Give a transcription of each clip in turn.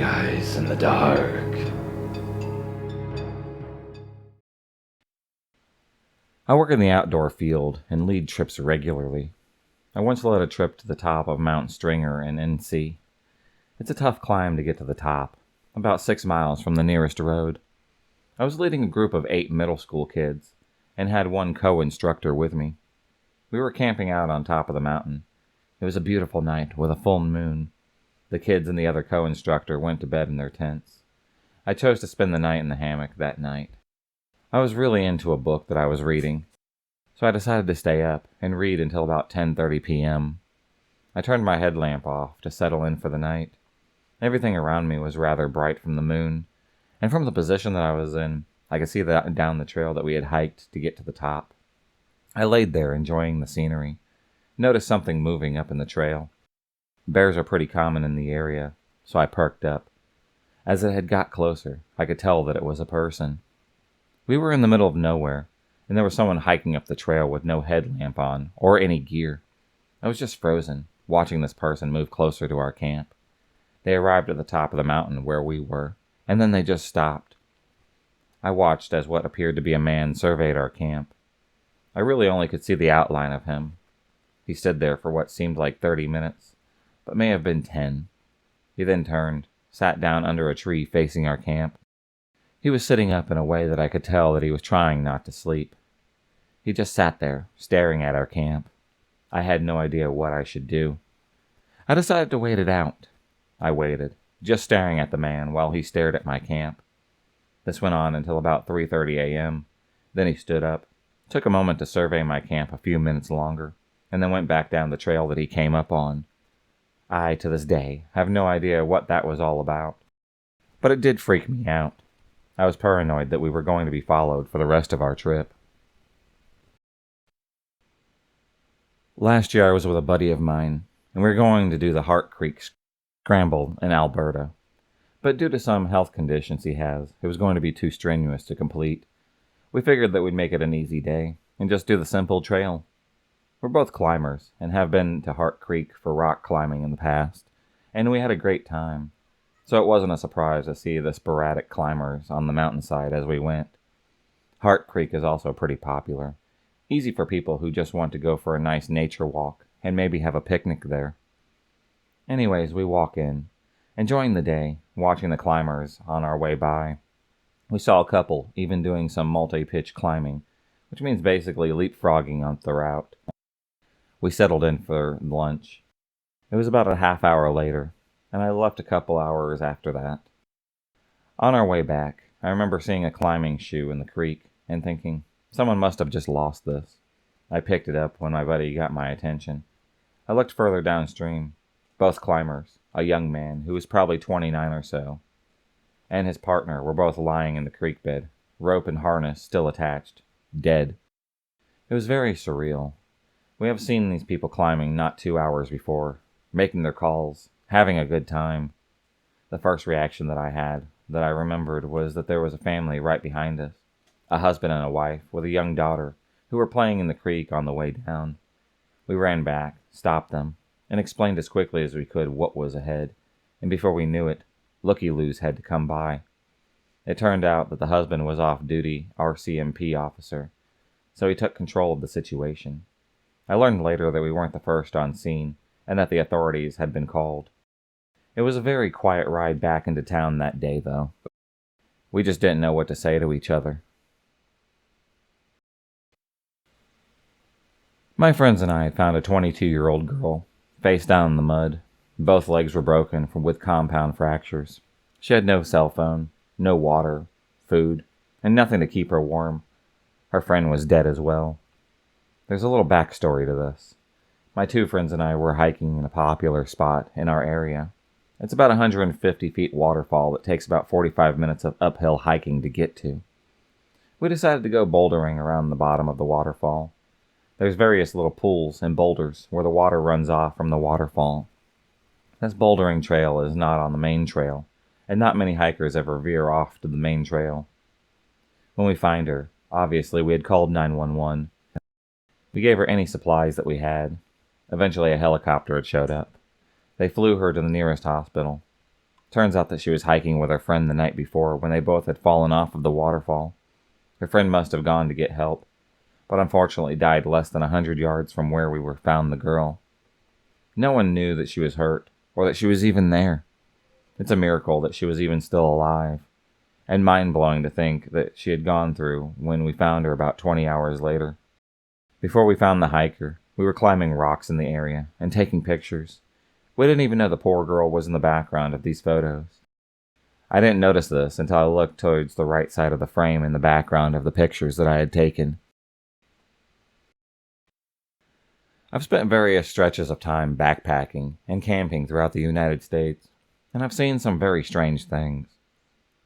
guys in the dark. I work in the outdoor field and lead trips regularly. I once led a trip to the top of Mount Stringer in NC. It's a tough climb to get to the top, about 6 miles from the nearest road. I was leading a group of 8 middle school kids and had one co-instructor with me. We were camping out on top of the mountain. It was a beautiful night with a full moon. The kids and the other co-instructor went to bed in their tents. I chose to spend the night in the hammock that night. I was really into a book that I was reading, so I decided to stay up and read until about 10:30 p.m. I turned my headlamp off to settle in for the night. Everything around me was rather bright from the moon, and from the position that I was in, I could see that down the trail that we had hiked to get to the top. I laid there enjoying the scenery, noticed something moving up in the trail. Bears are pretty common in the area, so I perked up. As it had got closer, I could tell that it was a person. We were in the middle of nowhere, and there was someone hiking up the trail with no headlamp on or any gear. I was just frozen, watching this person move closer to our camp. They arrived at the top of the mountain where we were, and then they just stopped. I watched as what appeared to be a man surveyed our camp. I really only could see the outline of him. He stood there for what seemed like 30 minutes, but may have been 10. He then turned, sat down under a tree facing our camp. He was sitting up in a way that I could tell that he was trying not to sleep. He just sat there, staring at our camp. I had no idea what I should do. I decided to wait it out. I waited, just staring at the man while he stared at my camp. This went on until about 3:30 a.m. Then he stood up, took a moment to survey my camp a few minutes longer, and then went back down the trail that he came up on. I, to this day, have no idea what that was all about. But it did freak me out. I was paranoid that we were going to be followed for the rest of our trip. Last year I was with a buddy of mine, and we were going to do the Heart Creek Scramble in Alberta. But due to some health conditions he has, it was going to be too strenuous to complete. We figured that we'd make it an easy day, and just do the simple trail. We're both climbers, and have been to Heart Creek for rock climbing in the past, and we had a great time. So it wasn't a surprise to see the sporadic climbers on the mountainside as we went. Heart Creek is also pretty popular. Easy for people who just want to go for a nice nature walk and maybe have a picnic there. Anyways, we walk in, enjoying the day, watching the climbers on our way by. We saw a couple even doing some multi-pitch climbing, which means basically leapfrogging on the route. We settled in for lunch. It was about a half hour later, and I left a couple hours after that. On our way back, I remember seeing a climbing shoe in the creek and thinking, someone must have just lost this. I picked it up when my buddy got my attention. I looked further downstream. Both climbers, a young man who was probably 29 or so, and his partner were both lying in the creek bed, rope and harness still attached, dead. It was very surreal. We have seen these people climbing not 2 hours before, making their calls, having a good time. The first reaction that I had, that I remembered, was that there was a family right behind us, a husband and a wife with a young daughter, who were playing in the creek on the way down. We ran back, stopped them, and explained as quickly as we could what was ahead, and before we knew it, looky-loos had to come by. It turned out that the husband was off-duty RCMP officer, so he took control of the situation. I learned later that we weren't the first on scene, and that the authorities had been called. It was a very quiet ride back into town that day, though. We just didn't know what to say to each other. My friends and I had found a 22-year-old girl, face down in the mud. Both legs were broken with compound fractures. She had no cell phone, no water, food, and nothing to keep her warm. Her friend was dead as well. There's a little backstory to this. My 2 friends and I were hiking in a popular spot in our area. It's about a 150 feet waterfall that takes about 45 minutes of uphill hiking to get to. We decided to go bouldering around the bottom of the waterfall. There's various little pools and boulders where the water runs off from the waterfall. This bouldering trail is not on the main trail, and not many hikers ever veer off to the main trail. When we find her, obviously we had called 911. We gave her any supplies that we had. Eventually a helicopter had showed up. They flew her to the nearest hospital. Turns out that she was hiking with her friend the night before when they both had fallen off of the waterfall. Her friend must have gone to get help, but unfortunately died less than 100 yards from where we were found the girl. No one knew that she was hurt, or that she was even there. It's a miracle that she was even still alive, and mind-blowing to think that she had gone through when we found her about 20 hours later. Before we found the hiker, we were climbing rocks in the area and taking pictures. We didn't even know the poor girl was in the background of these photos. I didn't notice this until I looked towards the right side of the frame in the background of the pictures that I had taken. I've spent various stretches of time backpacking and camping throughout the United States, and I've seen some very strange things.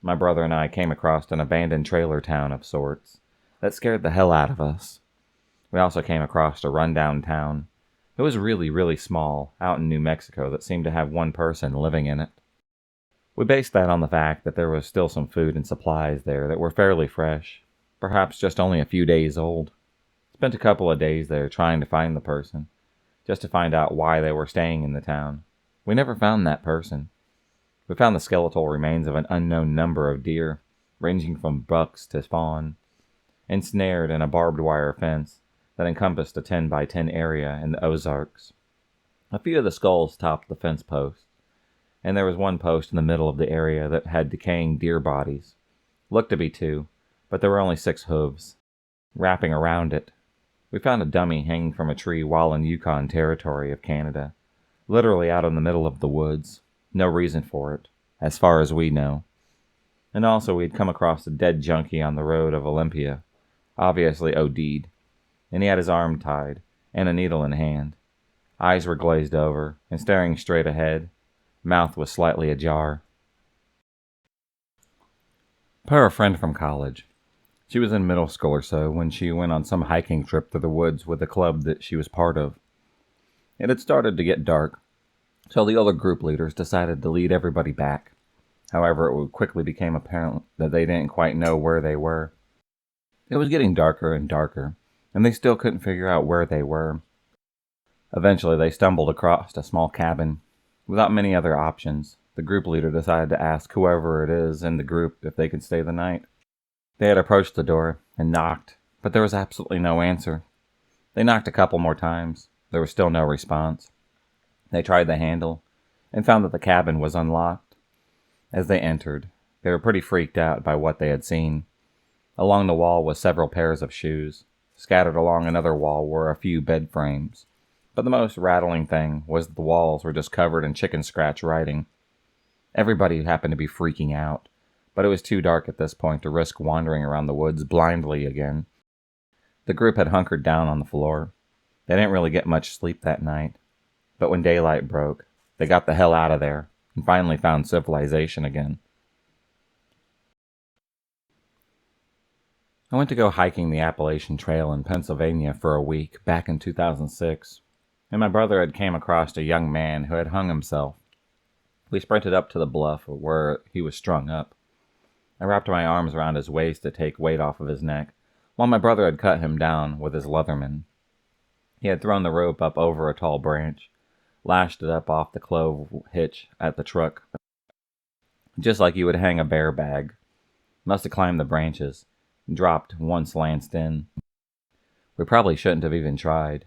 My brother and I came across an abandoned trailer town of sorts that scared the hell out of us. We also came across a rundown town. It was really, really small, out in New Mexico, that seemed to have one person living in it. We based that on the fact that there was still some food and supplies there that were fairly fresh, perhaps just only a few days old. Spent a couple of days there trying to find the person, just to find out why they were staying in the town. We never found that person. We found the skeletal remains of an unknown number of deer, ranging from bucks to fawn, ensnared in a barbed wire fence that encompassed a 10 by 10 area in the Ozarks. A few of the skulls topped the fence posts, and there was one post in the middle of the area that had decaying deer bodies. Looked to be 2, but there were only 6 hooves. Wrapping around it, we found a dummy hanging from a tree while in Yukon Territory of Canada, literally out in the middle of the woods. No reason for it, as far as we know. And also we had come across a dead junkie on the road of Olympia, obviously OD'd, and he had his arm tied and a needle in hand. Eyes were glazed over and staring straight ahead. Mouth was slightly ajar. Per a friend from college. She was in middle school or so when she went on some hiking trip through the woods with a club that she was part of. It had started to get dark, so the other group leaders decided to lead everybody back. However, it quickly became apparent that they didn't quite know where they were. It was getting darker and darker, and they still couldn't figure out where they were. Eventually, they stumbled across a small cabin. Without many other options, the group leader decided to ask whoever it is in the group if they could stay the night. They had approached the door and knocked, but there was absolutely no answer. They knocked a couple more times. There was still no response. They tried the handle and found that the cabin was unlocked. As they entered, they were pretty freaked out by what they had seen. Along the wall was several pairs of shoes. Scattered along another wall were a few bed frames. But the most rattling thing was that the walls were just covered in chicken scratch writing. Everybody happened to be freaking out, but it was too dark at this point to risk wandering around the woods blindly again. The group had hunkered down on the floor. They didn't really get much sleep that night, but when daylight broke, they got the hell out of there and finally found civilization again. I went to go hiking the Appalachian Trail in Pennsylvania for a week back in 2006, and my brother had came across a young man who had hung himself. We sprinted up to the bluff where he was strung up. I wrapped my arms around his waist to take weight off of his neck, while my brother had cut him down with his Leatherman. He had thrown the rope up over a tall branch, lashed it up off the clove hitch at the truck, just like you would hang a bear bag. Must have climbed the branches, dropped once lanced in. We probably shouldn't have even tried.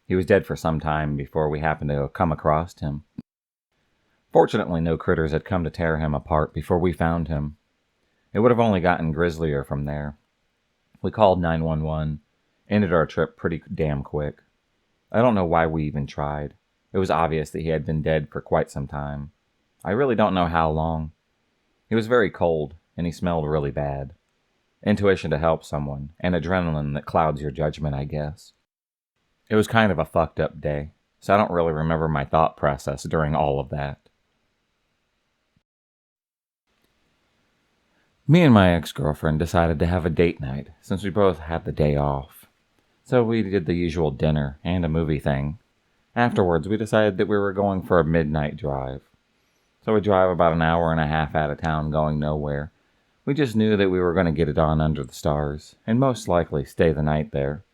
He was dead for some time before we happened to come across him. Fortunately, no critters had come to tear him apart before we found him. It would have only gotten grislier from there. We called 911, ended our trip pretty damn quick. I don't know why we even tried. It was obvious that he had been dead for quite some time. I really don't know how long. He was very cold, and he smelled really bad. Intuition to help someone, and adrenaline that clouds your judgment, I guess. It was kind of a fucked up day, so I don't really remember my thought process during all of that. Me and my ex-girlfriend decided to have a date night, since we both had the day off. So we did the usual dinner and a movie thing. Afterwards, we decided that we were going for a midnight drive. So we drive about an hour and a half out of town going nowhere. We just knew that we were going to get it on under the stars, and most likely stay the night there.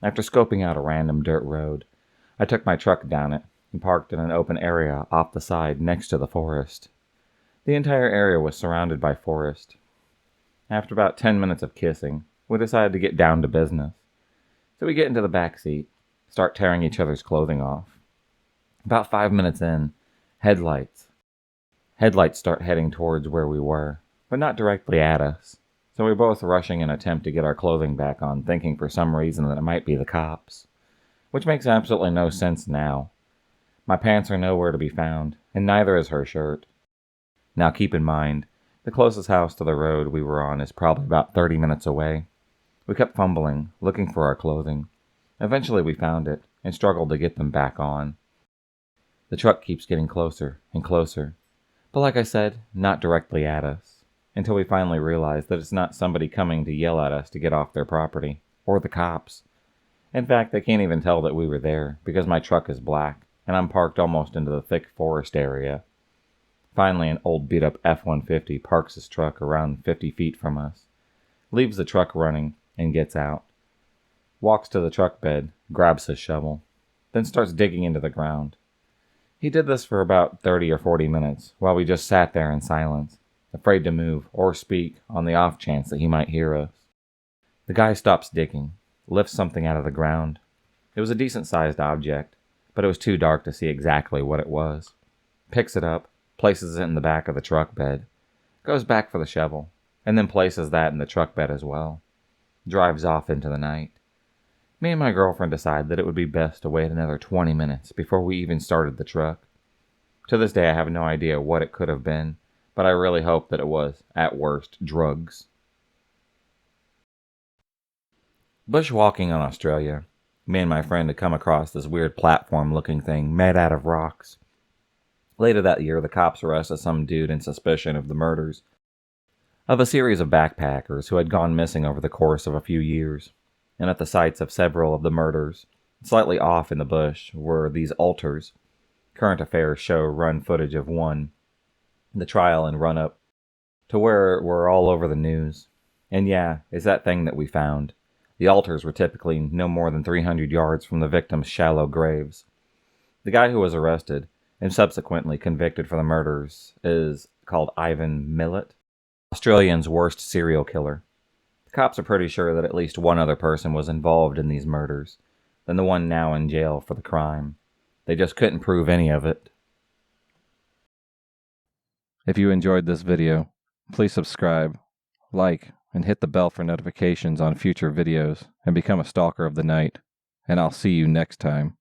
After scoping out a random dirt road, I took my truck down it and parked in an open area off the side next to the forest. The entire area was surrounded by forest. After about 10 minutes of kissing, we decided to get down to business. So we get into the back seat, start tearing each other's clothing off. About 5 minutes in, headlights start heading towards where we were, but not directly at us. So we're both rushing in an attempt to get our clothing back on, thinking for some reason that it might be the cops. Which makes absolutely no sense now. My pants are nowhere to be found, and neither is her shirt. Now keep in mind, the closest house to the road we were on is probably about 30 minutes away. We kept fumbling, looking for our clothing. Eventually we found it, and struggled to get them back on. The truck keeps getting closer and closer, but like I said, not directly at us, until we finally realize that it's not somebody coming to yell at us to get off their property, or the cops. In fact, they can't even tell that we were there, because my truck is black, and I'm parked almost into the thick forest area. Finally, an old beat-up F-150 parks his truck around 50 feet from us, leaves the truck running, and gets out. Walks to the truck bed, grabs his shovel, then starts digging into the ground. He did this for about 30 or 40 minutes, while we just sat there in silence, afraid to move or speak on the off chance that he might hear us. The guy stops digging, lifts something out of the ground. It was a decent-sized object, but it was too dark to see exactly what it was. Picks it up, places it in the back of the truck bed, goes back for the shovel, and then places that in the truck bed as well. Drives off into the night. Me and my girlfriend decide that it would be best to wait another 20 minutes before we even started the truck. To this day, I have no idea what it could have been, but I really hope that it was, at worst, drugs. Bushwalking on Australia, me and my friend had come across this weird platform-looking thing made out of rocks. Later that year, the cops arrested some dude in suspicion of the murders of a series of backpackers who had gone missing over the course of a few years. And at the sites of several of the murders, slightly off in the bush, were these altars. Current affairs show run footage of one, the trial and run-up, to where we're all over the news. And yeah, it's that thing that we found. The altars were typically no more than 300 yards from the victims' shallow graves. The guy who was arrested, and subsequently convicted for the murders, is called Ivan Millet, Australia's worst serial killer. The cops are pretty sure that at least one other person was involved in these murders, than the one now in jail for the crime. They just couldn't prove any of it. If you enjoyed this video, please subscribe, like, and hit the bell for notifications on future videos, and become a stalker of the night. And I'll see you next time.